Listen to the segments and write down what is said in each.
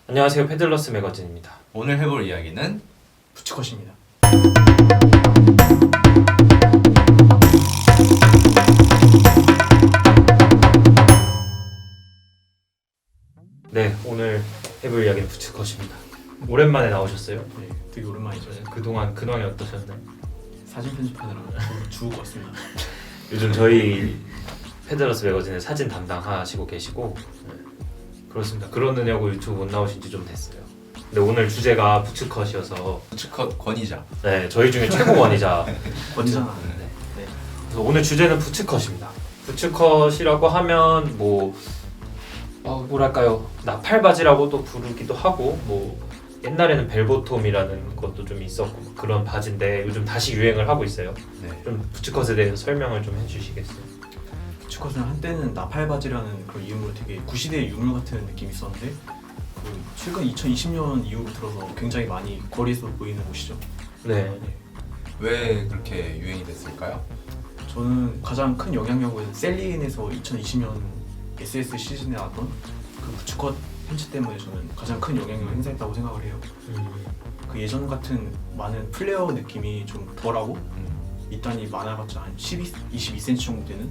안녕하세요, 패들러스 매거진입니다. 오늘 해볼 이야기는 부츠컷입니다. 네, 오늘 해볼 이야기는 부츠컷입니다. 오랜만에 나오셨어요? 네, 되게 오랜만이죠. 그동안 근황이 어떠셨나요? 사진 편집하느라 죽고 왔습니다. 요즘 저희 패들러스 매거진의 사진 담당하시고 계시고 그렇습니다. 그러느냐고 유튜브 못 나오신 지 좀 됐어요. 근데 오늘 주제가 부츠컷이어서 부츠컷 권위자. 네, 저희 중에 최고 권위자 권위잖아. 네. 네. 그래서 오늘 주제는 부츠컷입니다. 부츠컷이라고 하면 뭐랄까요, 나팔바지라고도 부르기도 하고 뭐 옛날에는 벨보톰이라는 것도 좀 있었고 그런 바지인데 요즘 다시 유행을 하고 있어요. 네. 좀 부츠컷에 대해서 설명을 좀 해주시겠어요? 부츠컷은 한때는 나팔바지라는 그런 이름으로 되게 구시대의 유물 같은 느낌이 있었는데 최근 2020년 이후 들어서 굉장히 많이 거리에서 보이는 옷이죠. 네. 왜 그렇게 유행이 됐을까요? 저는 가장 큰 영향력은 셀린에서 2020년 SS 시즌에 나왔던 그 부츠컷 팬츠 때문에 저는 가장 큰 영향력을 행사했다고 생각을 해요. 그 예전 같은 많은 플레어 느낌이 좀 덜하고 밑단이 많아봤자 한 22cm 정도 되는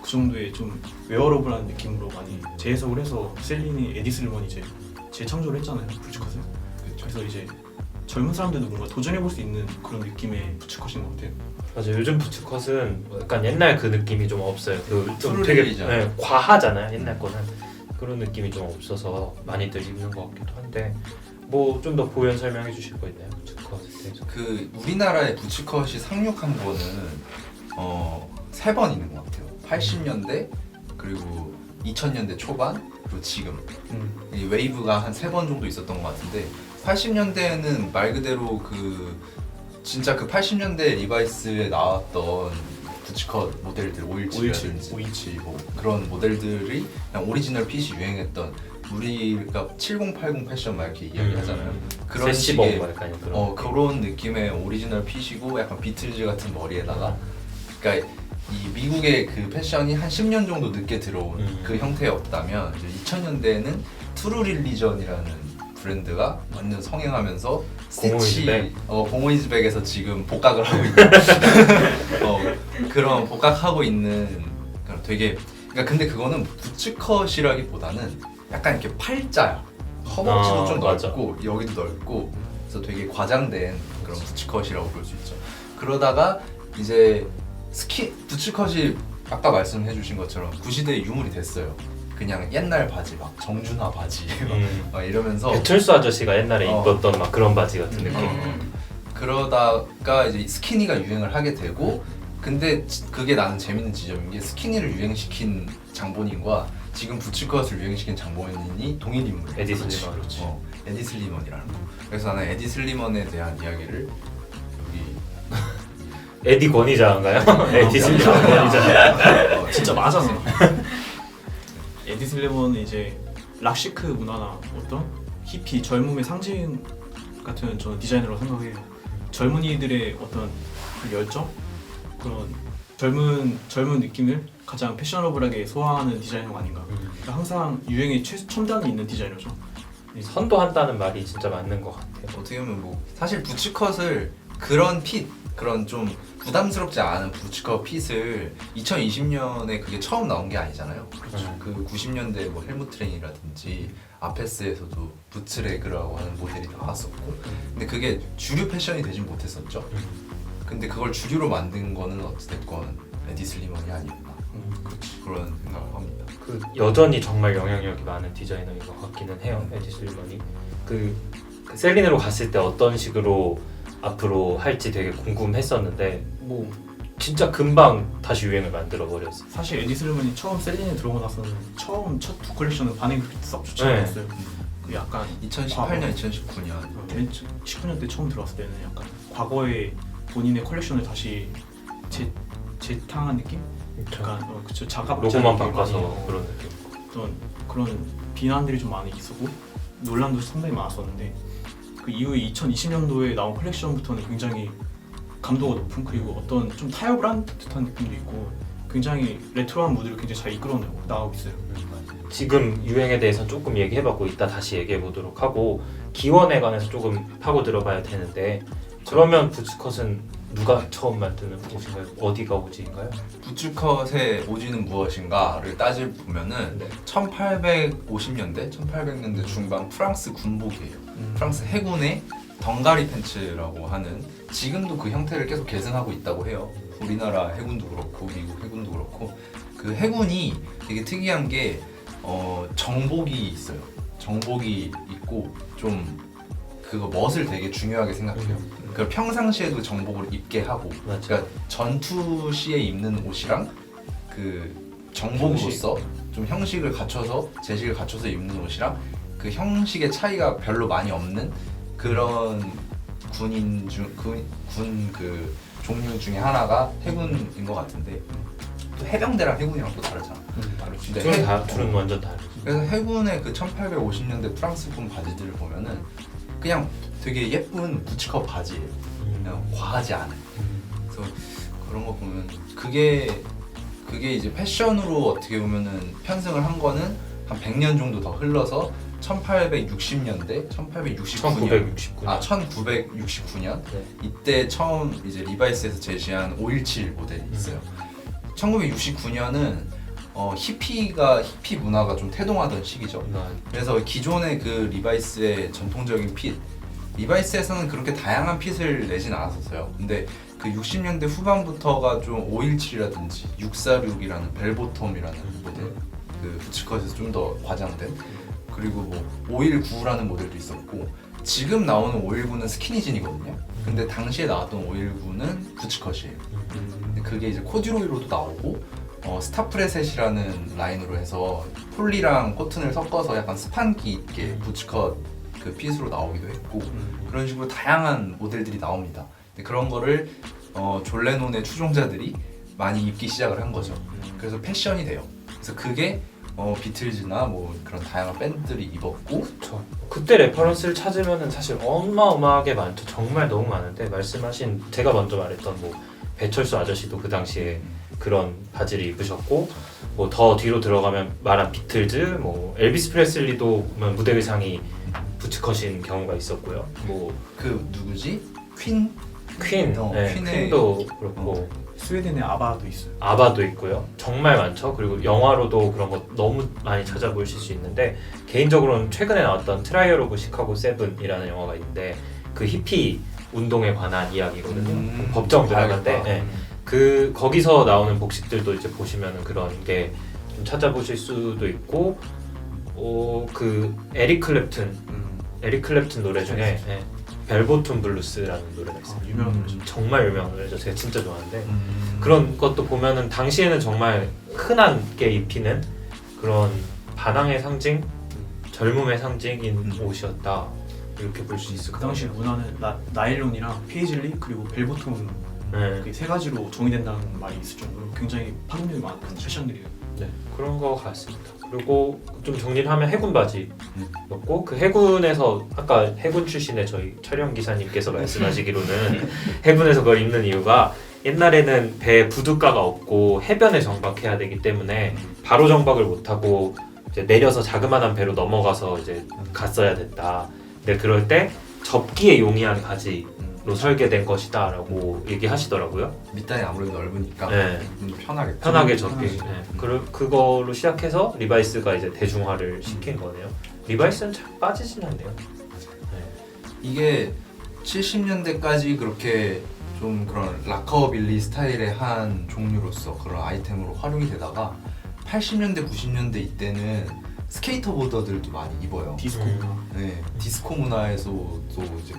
그 정도의 좀 웨어러블한 느낌으로 많이 재해석을 해서 셀린이 에디 슬리먼이 이제 재창조를 했잖아요, 부츠컷을. 그래서 이제 젊은 사람들도 뭔가 도전해볼 수 있는 그런 느낌의 부츠컷인 것 같아요. 맞아요. 요즘 부츠컷은 약간 옛날 그 느낌이 좀 없어요. 좀 되게 뚜루리잖아요. 과하잖아요. 옛날 거는 그런 느낌이 좀 없어서 많이들 입는 것 같기도 한데 뭐 좀 더 보연 설명해 주실 거 있나요? 부츠컷에 대해서. 그 우리나라의 부츠컷이 상륙한 거는 3번 있는 것 같아요. 80년대 그리고 2000년대 초반 그리고 지금 이 웨이브가 한 3번 정도 있었던 것 같은데 80년대에는 말 그대로 진짜 그 80년대 리바이스에 나왔던 부츠컷 모델들 517 뭐 그런 모델들이 그냥 오리지널 핏이 유행했던 우리가 7080 패션 막 이렇게 이야기하잖아요. 그런 식의 약간 그런 그런 느낌의 오리지널 핏이고 약간 비틀즈 같은 머리에다가 그러니까 이 미국의 그 패션이 한 10년 정도 늦게 들어온 그 형태였다면 이제 2000년대에는 트루릴리전이라는 브랜드가 완전 성행하면서 스티치 공오이즈백에서 지금 복각을 하고 있는 그런 복각하고 있는 되게 그러니까 근데 그거는 부츠컷이라기보다는 약간 이렇게 팔자야. 허벅지도 좀 맞아. 넓고 여기도 넓고 그래서 되게 과장된 그런 부츠컷이라고 볼 수 있죠. 그러다가 이제 부츠컷이 아까 말씀해 주신 것처럼 구시대의 유물이 됐어요. 그냥 옛날 바지 막 정준하 바지 막 이러면서 배철수 아저씨가 옛날에 입었던 막 그런 바지 같은 느낌. 그러다가 이제 스키니가 유행을 하게 되고 근데 그게 나는 재밌는 지점인 게 스키니를 유행시킨 장본인과 지금 부츠컷을 유행시킨 장본인이 동일 인물이야. 에디 슬리먼. 그렇지. 에디 슬리먼이라는 거. 그래서 나는 에디 슬리먼에 대한 이야기를 여기 에디 권위자인가요? 에디 슬리먼 권위자. 진짜 맞아서 에디 슬리먼은 이제 락시크 문화나 어떤 히피 젊음의 상징 같은 저는 디자이너라고 생각해요. 젊은이들의 어떤 그 열정 그런 젊은 느낌을 가장 패셔너블하게 소화하는 디자이너가 아닌가. 그러니까 항상 유행에 첨단이 있는 디자이너죠. 선도한다는 말이 진짜 맞는 것 같아요. 어떻게 보면 뭐 사실 부츠컷을 그런 핏 그런 좀 부담스럽지 않은 부츠컷 핏을 2020년에 그게 처음 나온 게 아니잖아요. 그렇죠. 그 90년대 뭐 헬무트 레인이라든지 아페스에서도 부츠레그라고 하는 모델이 나왔었고 근데 그게 주류 패션이 되진 못했었죠. 근데 그걸 주류로 만든 거는 어찌됐건 에디 슬리먼이 아니었나 그런 생각을 합니다. 그 여전히 정말 영향력이 많은 디자이너인 것 같기는 해요. 에디 슬리먼이 그 셀린으로 갔을 때 어떤 식으로 앞으로 할지 되게 궁금했었는데 뭐 진짜 금방 다시 유행을 만들어 버렸어. 사실 에디 슬리먼이 처음 셀린에 들어오고 나서는 첫 두 컬렉션은 반응이 그렇게 썩 좋지 네. 않았어요. 그 약간 2018년, 2019년 19년 때 처음 들어왔을 때는 약간 과거의 본인의 컬렉션을 다시 재탕한 느낌? 약간 그쵸 자가박자 로고만 바꿔서 그런 느낌. 어떤 그런 비난들이 좀 많이 있었고 논란도 상당히 많았었는데 그 이후에 2020년도에 나온 컬렉션부터는 굉장히 감도가 높은 그리고 어떤 좀 타협을 한 듯한 느낌도 있고 굉장히 레트로한 무드를 굉장히 잘 이끌어내고 나가고 있어요. 지금 유행에 대해서 조금 얘기해봤고 이따 다시 얘기해보도록 하고 기원에 관해서 조금 파고 들어봐야 되는데 그러면 부츠컷은 누가 처음 만드는 옷인가요? 어디가 오지인가요? 부츠컷의 오지는 무엇인가를 따질 보면은 네. 1850년대, 1800년대 중반 프랑스 군복이에요. 프랑스 해군의 덩가리 팬츠라고 하는 지금도 그 형태를 계속 계승하고 있다고 해요. 우리나라 해군도 그렇고 미국 해군도 그렇고 그 해군이 되게 특이한 게 정복이 있어요. 정복이 있고 좀 그거 멋을 되게 중요하게 생각해요. 그 평상시에도 정복을 입게 하고, 맞죠. 그러니까 전투 시에 입는 옷이랑 그 정복으로서 좀 형식을 갖춰서 제식을 갖춰서 입는 옷이랑 그 형식의 차이가 별로 많이 없는 그런 군 그 종류 중에 하나가 해군인 것 같은데 또 해병대랑 해군이랑 또 다르잖아. 다르지. 근데 둘은 완전 다르죠. 그래서 해군의 그 1850년대 프랑스군 바지들을 보면은 그냥 되게 예쁜 부츠컷 바지예요. 그냥 과하지 않은. 그래서 그런 거 보면 그게 이제 패션으로 어떻게 보면은 편승을 한 거는 한 100년 정도 더 흘러서 1860년대, 1869년, 1969년 네. 이때 처음 이제 리바이스에서 제시한 517 모델이 있어요. 1969년은 히피 문화가 좀 태동하던 시기죠. 그래서 기존의 그 리바이스의 전통적인 핏, 리바이스에서는 그렇게 다양한 핏을 내진 않았었어요. 근데 그 60년대 후반부터가 좀 517이라든지 646이라는 벨보톰이라는 모델, 그 부츠컷에서 좀 더 과장된, 그리고 뭐 519라는 모델도 있었고 지금 나오는 519는 스키니진이거든요. 근데 당시에 나왔던 519는 부츠컷이에요. 근데 그게 이제 코듀로이로도 나오고 스타프레셋이라는 라인으로 해서 폴리랑 코튼을 섞어서 약간 스판기 있게 부츠컷 그 핏으로 나오기도 했고 그런 식으로 다양한 모델들이 나옵니다. 근데 그런 거를 존 레논의 추종자들이 많이 입기 시작을 한 거죠. 그래서 패션이 돼요. 그래서 그게 비틀즈나 뭐 그런 다양한 밴드들이 입었고 그쵸. 그때 레퍼런스를 찾으면은 사실 어마어마하게 많죠. 정말 너무 많은데 말씀하신 제가 먼저 말했던 뭐 배철수 아저씨도 그 당시에 그런 바지를 입으셨고 뭐 더 뒤로 들어가면 말한 비틀즈, 뭐 엘비스 프레슬리도 보면 무대 의상이 부츠컷인 경우가 있었고요. 뭐 그 누구지? 퀸? 퀸, 네, 퀸의 퀸도 그렇고 스웨덴의 아바도 있어요. 아바도 있고요. 정말 많죠. 그리고 영화로도 그런 거 너무 많이 찾아보실 수 있는데 개인적으로는 최근에 나왔던 트라이얼 오브 시카고 7이라는 영화가 있는데 그 히피 운동에 관한 이야기거든요. 법정 드라마인데 네. 그 거기서 나오는 복식들도 이제 보시면은 그런 게 좀 찾아보실 수도 있고 그 에릭 클랩튼 노래 중에 네, 벨보톤 블루스라는 노래가 있어요. 유명한 노래죠. 정말 유명한 노래죠. 제가 진짜 좋아하는데 그런 것도 보면은 당시에는 정말 흔하게 입히는 그런 반항의 상징, 젊음의 상징인 옷이었다 이렇게 볼 수 있을 그 것 당시 같아요. 문화는 나일론이랑 페이즐리 그리고 벨보톤 네. 그 세 가지로 정의된다는 말이 있을 정도로 굉장히 파급력이 많은 패션들이에요. 네, 그런 거 같습니다. 그리고 좀 정리를 하면 해군 바지였고 그 해군에서 아까 해군 출신의 저희 촬영 기사님께서 말씀하시기로는 해군에서 그걸 입는 이유가 옛날에는 배에 부둣가가 없고 해변에 정박해야 되기 때문에 바로 정박을 못하고 이제 내려서 자그마한 배로 넘어가서 이제 갔어야 됐다. 근데 그럴 때 접기에 용이한 바지로 설계된 것이다라고 얘기하시더라고요. 밑단이 아무래도 넓으니까 네. 좀 편하게 편하게 접기. 네. 그걸로 시작해서 리바이스가 이제 대중화를 시킨 거네요. 리바이스는 잘 빠지진 않네요. 이게 70년대까지 그렇게 좀 그런 락커빌리 스타일의 한 종류로서 그런 아이템으로 활용이 되다가 80년대 90년대 이때는 스케이터 보더들도 많이 입어요. 디스코 문화. 네, 디스코 문화에서도 이제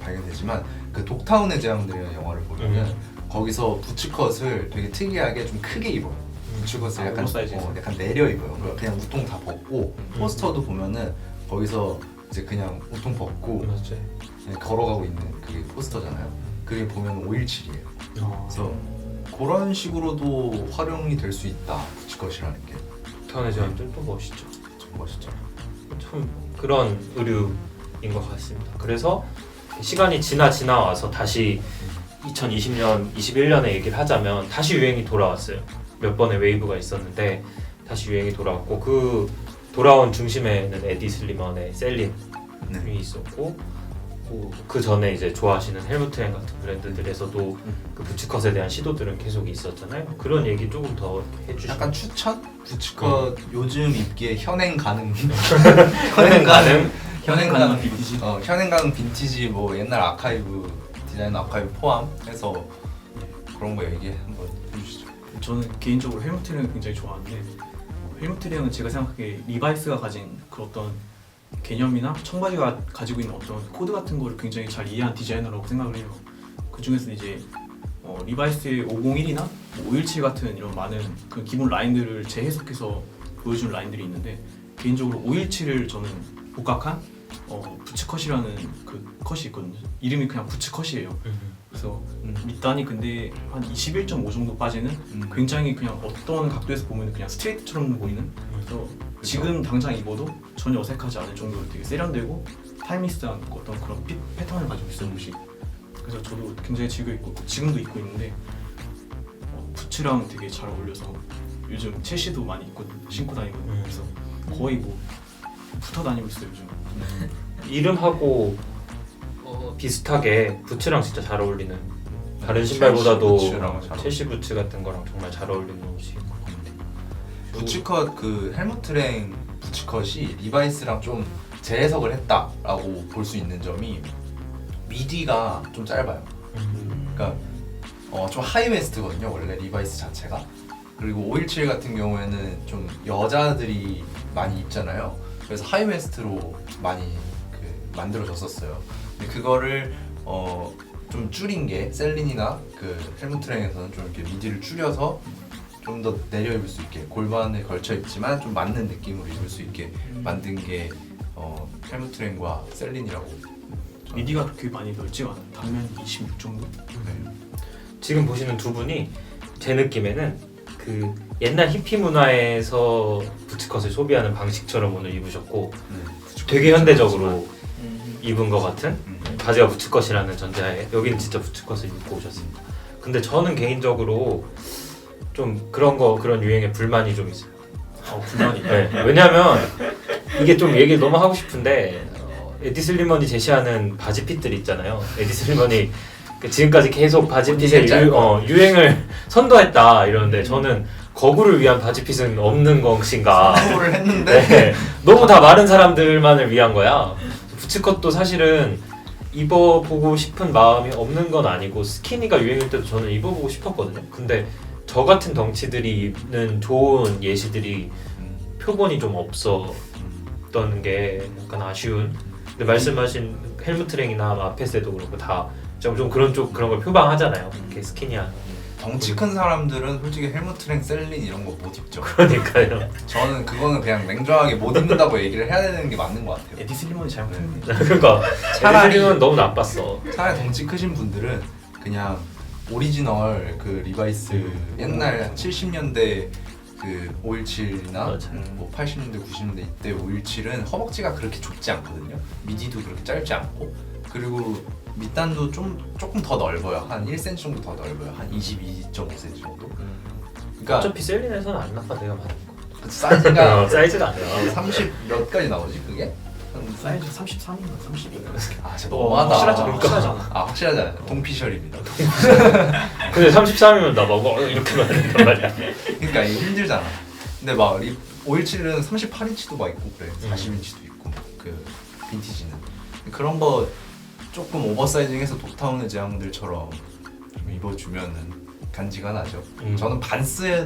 발견되지만 그 독타운의 재앙들이라는 영화를 보면은 거기서 부츠컷을 되게 특이하게 좀 크게 입어요. 부츠컷을 약간 오버사이즈에서. 약간 내려 입어요. 그냥 우통 다 벗고 포스터도 보면은 거기서 이제 그냥 우통 벗고 맞지. 그냥 걸어가고 있는 그게 포스터잖아요. 그게 보면 517이에요. 그래서 그런 식으로도 활용이 될 수 있다. 부츠컷이라는 게 타운의 제왕들 또 멋있죠. 참 멋있죠. 참 그런 의류인 것 같습니다. 그래서 시간이 지나와서 다시 2020년, 21년에 얘기를 하자면 다시 유행이 돌아왔어요. 몇 번의 웨이브가 있었는데 다시 유행이 돌아왔고 그 돌아온 중심에는 에디 슬리먼의 셀린이 네. 있었고 그 전에 이제 좋아하시는 헬무트행 같은 브랜드들에서도 그 부츠컷에 대한 시도들은 계속 있었잖아요. 그런 얘기 조금 더 해주시면. 약간 추천? 부츠컷 요즘 입기에 현행 가능 현행 가능? 현행 가능 가능 빈티지. 현행 가능 빈티지 뭐 옛날 아카이브 디자인 아카이브 포함해서 그런 거 얘기 한번 해주시죠. 저는 개인적으로 헬무트랭을 굉장히 좋아하는데 헬무트랭은 제가 생각하기에 리바이스가 가진 그 어떤 개념이나 청바지가 가지고 있는 어떤 코드 같은 거를 굉장히 잘 이해한 디자이너라고 생각을 해요. 그 중에서 이제 리바이스의 501이나 517 같은 이런 많은 그 기본 라인들을 재해석해서 보여준 라인들이 있는데 개인적으로 517을 저는 복각한 부츠컷이라는 그 컷이 있거든요. 이름이 그냥 부츠컷이에요. 그래서 밑단이 근데 한 21.5 정도 빠지는 굉장히 그냥 어떤 각도에서 보면 그냥 스트레이트처럼 보이는 그래서 지금 당장 입어도 전혀 어색하지 않을 정도로 되게 세련되고 타임리스트한 어떤 그런 패턴을 가지고 있어요 옷이. 그래서 저도 굉장히 즐겨 입고 지금도 입고 있는데 부츠랑 되게 잘 어울려서 요즘 첼시도 많이 신고 다니거든요. 그래서 거의 뭐 붙어 다니고 있어요 요즘. 이름하고 비슷하게 부츠랑 진짜 잘 어울리는 다른 신발보다도 첼시 부츠랑 잘 첼시 부츠 같은 거랑 정말 잘 어울리는 옷이 있는 것 같아요. 부츠컷 그 헬무트랭 부츠컷이 리바이스랑 좀 재해석을 했다라고 볼 수 있는 점이 미디가 좀 짧아요. 그러니까 좀 하이웨스트거든요 원래 리바이스 자체가. 그리고 517 같은 경우에는 좀 여자들이 많이 입잖아요. 그래서 하이웨스트로 많이 만들어졌었어요. 근데 그거를 좀 줄인 게 셀린이나 그 헬무트랭에서는 좀 이렇게 미디를 줄여서 좀 더 내려 입을 수 있게 골반에 걸쳐 입지만 좀 맞는 느낌으로 입을 수 있게 만든 게 헬무트랭과 셀린이라고. 미디가 그렇게 많이 넓지가 않아요. 단면 26 정도? 네. 지금 보시는 두 분이 제 느낌에는 그 옛날 히피 문화에서 부츠컷을 소비하는 방식처럼 오늘 입으셨고 되게 현대적으로 입은 것 같은 바지가 부츠컷이라는 전제하에 여기는 진짜 부츠컷을 입고 오셨습니다. 근데 저는 개인적으로 좀 그런 유행에 불만이 좀 있어요. 불만이. 네, 왜냐면 이게 좀 얘기를 너무 하고 싶은데 에디 슬리먼이 제시하는 바지 핏들 있잖아요. 에디 슬리먼이 지금까지 계속 바지 핏의 유행을 선도했다 이러는데 저는 거구를 위한 바지 핏은 없는 것인가. 선도를 했는데 네, 너무 다 마른 사람들만을 위한 거야. 부츠컷도 사실은 입어보고 싶은 마음이 없는 건 아니고 스키니가 유행일 때도 저는 입어보고 싶었거든요. 근데 저 같은 덩치들이 입는 좋은 예시들이 표본이 좀 없었던 게 약간 아쉬운. 근데 말씀하신 헬무트랭이나 아페스도 그렇고 다 좀 그런 걸 표방하잖아요. 이렇게 스키니한. 덩치 큰 사람들은 솔직히 헬무트랭 셀린 이런 거 못 입죠. 그러니까요. 저는 그거는 그냥 냉정하게 못 입는다고 얘기를 해야 되는 게 맞는 것 같아요. 에디 슬리먼이 잘못했네. 그러니까 차라리- 에디 슬리먼은 너무 나빴어. 차라리 덩치 크신 분들은 그냥 오리지널 그 리바이스 옛날 70년대 그 517이나 맞아. 뭐 80년대 90년대 이때 517은 허벅지가 그렇게 좁지 않거든요. 미디도 그렇게 짧지 않고 그리고 밑단도 조금 더 넓어요. 한 1cm 정도 더 넓어요. 한 22.5cm 정도. 그러니까 어차피 셀린에서는 안 나빠 내가 말한 거. 그 사이즈가 사이즈가 아니야. 30 몇 가지 나오지 그게? 사이즈 33인가 32인가. 아 진짜 너무하다. 확실하잖아. 확실하잖아. 아 확실하잖아요. 동피셜입니다. 근데 33이면 나 막 이렇게 말한단 말이야. 그러니까 이게 힘들잖아. 근데 막 517은 38인치도 막 있고 그래. 40인치도 있고 그 빈티지는 그런 거 조금 오버사이징해서 독타운의 제왕들처럼 좀 입어주면은 간지가 나죠. 저는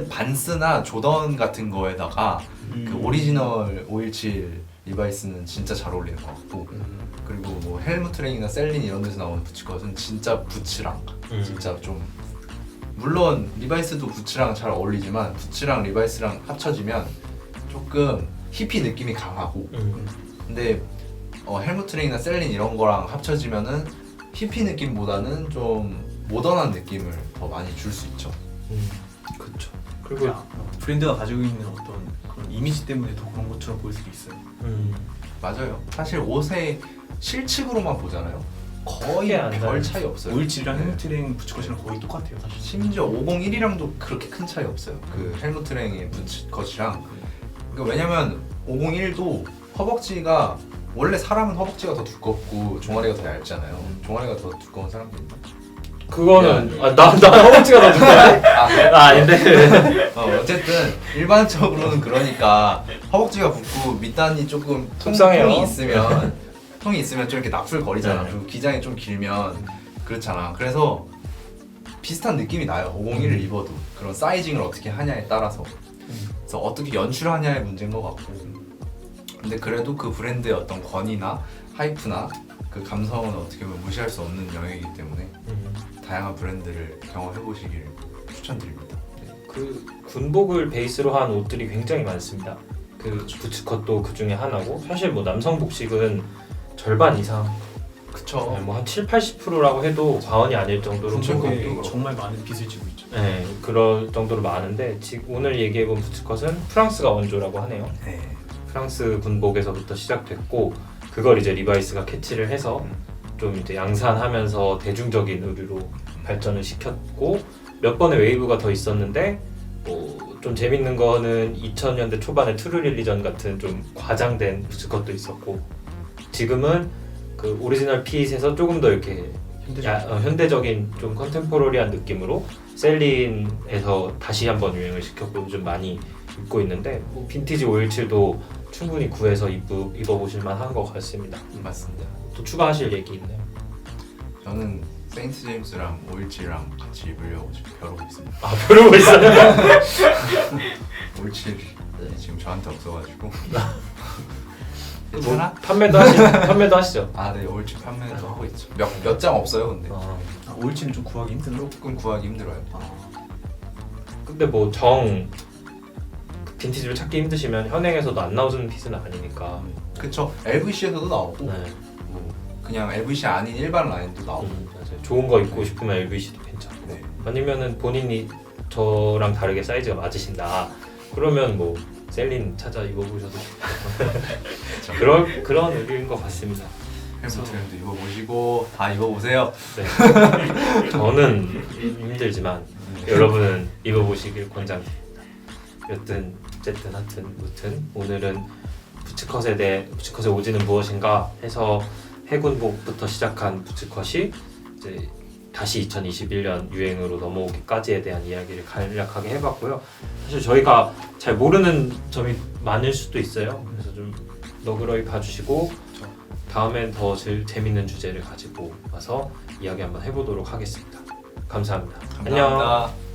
반스나 조던 같은 거에다가 그 오리지널 517 리바이스는 진짜 잘 어울리는 것 같고 그리고 뭐 헬무트랭이나 셀린 이런 데서 나오는 부츠컷은 진짜 부츠랑 진짜 좀 물론 리바이스도 부츠랑 잘 어울리지만 부츠랑 리바이스랑 합쳐지면 조금 히피 느낌이 강하고 근데 헬무트랭이나 셀린 이런 거랑 합쳐지면은 히피 느낌보다는 좀 모던한 느낌을 더 많이 줄 수 있죠. 그렇죠. 그리고 브랜드가 가지고 있는 어떤 그런 이미지 때문에 더 그런 것처럼 보일 수도 있어요. 맞아요. 사실 옷의 실측으로만 보잖아요. 거의 크게 안 별 다르죠. 차이 없어요. 517이랑 네. 헬무트랭 부츠컷이랑 거의 똑같아요 사실. 심지어 501이랑도 그렇게 큰 차이 없어요. 그 헬무트랭의 부츠컷이랑. 그러니까 왜냐면 501도 허벅지가 원래 사람은 허벅지가 더 두껍고 종아리가 더 얇잖아요. 종아리가 더 두꺼운 사람도 있나? 그거는 나 허벅지가 더 두꺼운데? 아닌데. 어쨌든 일반적으로는 그러니까 허벅지가 붓고 밑단이 조금 속상해요. 통이 있으면 좀 이렇게 나풀거리잖아. 네. 그리고 기장이 좀 길면 그렇잖아. 그래서 비슷한 느낌이 나요. 501을 입어도 그런 사이징을 어떻게 하냐에 따라서. 그래서 어떻게 연출하냐의 문제인 것 같고. 근데 그래도 그 브랜드의 어떤 권위나 하이프나 그 감성은 어떻게 보면 무시할 수 없는 영역이기 때문에 다양한 브랜드를 경험해 보시길 추천드립니다. 그 군복을 베이스로 한 옷들이 굉장히 많습니다. 그 부츠컷도 그 중에 하나고 사실 뭐 남성 복식은 절반 이상 그쵸. 뭐 한 7-80%라고 해도 과언이 아닐 정도로 중국에 그렇죠. 정말 많은 빚을 지고 있죠. 네, 그럴 정도로 많은데 지금 오늘 얘기해본 부츠컷은 프랑스가 원조라고 하네요. 네. 프랑스 군복에서부터 시작됐고 그걸 이제 리바이스가 캐치를 해서 좀 이제 양산하면서 대중적인 의류로 발전을 시켰고 몇 번의 웨이브가 더 있었는데 뭐 좀 재밌는 거는 2000년대 초반에 트루 릴리전 같은 좀 과장된 부츠컷도 있었고 지금은 그 오리지널 핏에서 조금 더 이렇게 현대적인 좀 컨템포러리한 느낌으로 셀린에서 다시 한번 유행을 시켰고 요즘 많이 입고 있는데 뭐 빈티지 517도 충분히 구해서 입어보실 만한 것 같습니다. 맞습니다. 또 추가하실 얘기 있나요? 저는 세인트 제임스랑 517랑 같이 입으려고 지금 벼르고 있습니다. 아 벼르고 있어요? 517 지금 저한테 없어가지고. 뭐 괜찮아? 판매도 하시죠? 아, 네, 517 판매도 하고 있죠. 몇 장 없어요, 근데. 아, 올치는 좀 구하기 힘들어. 조금 구하기 힘들어요. 근데 뭐 빈티지를 찾기 힘드시면 현행에서도 안 나오는 핏은 아니니까. 그쵸. LVC에서도 나오고 네. 뭐 그냥 LVC 아닌 일반 라인도 나오고. 맞아요. 좋은 거 입고 싶으면 LVC도 괜찮고. 네. 아니면은 본인이 저랑 다르게 사이즈가 맞으신다. 그러면 뭐 셀린 찾아 입어보셔도 좋고. 그런 의류인 것 같습니다. 헬무트랜도 입어보시고 다 입어보세요. 네. 저는 힘들지만 여러분은 입어보시길 권장드립니다. 어쨌든 하여튼 오늘은 부츠컷의 오지는 무엇인가 해서 해군복부터 시작한 부츠컷이 이제 다시 2021년 유행으로 넘어오기까지에 대한 이야기를 간략하게 해봤고요. 사실 저희가 잘 모르는 점이 많을 수도 있어요. 그래서 좀 너그러이 봐주시고 다음엔 더 재밌는 주제를 가지고 와서 이야기 한번 해보도록 하겠습니다. 감사합니다. 안녕. 감사합니다.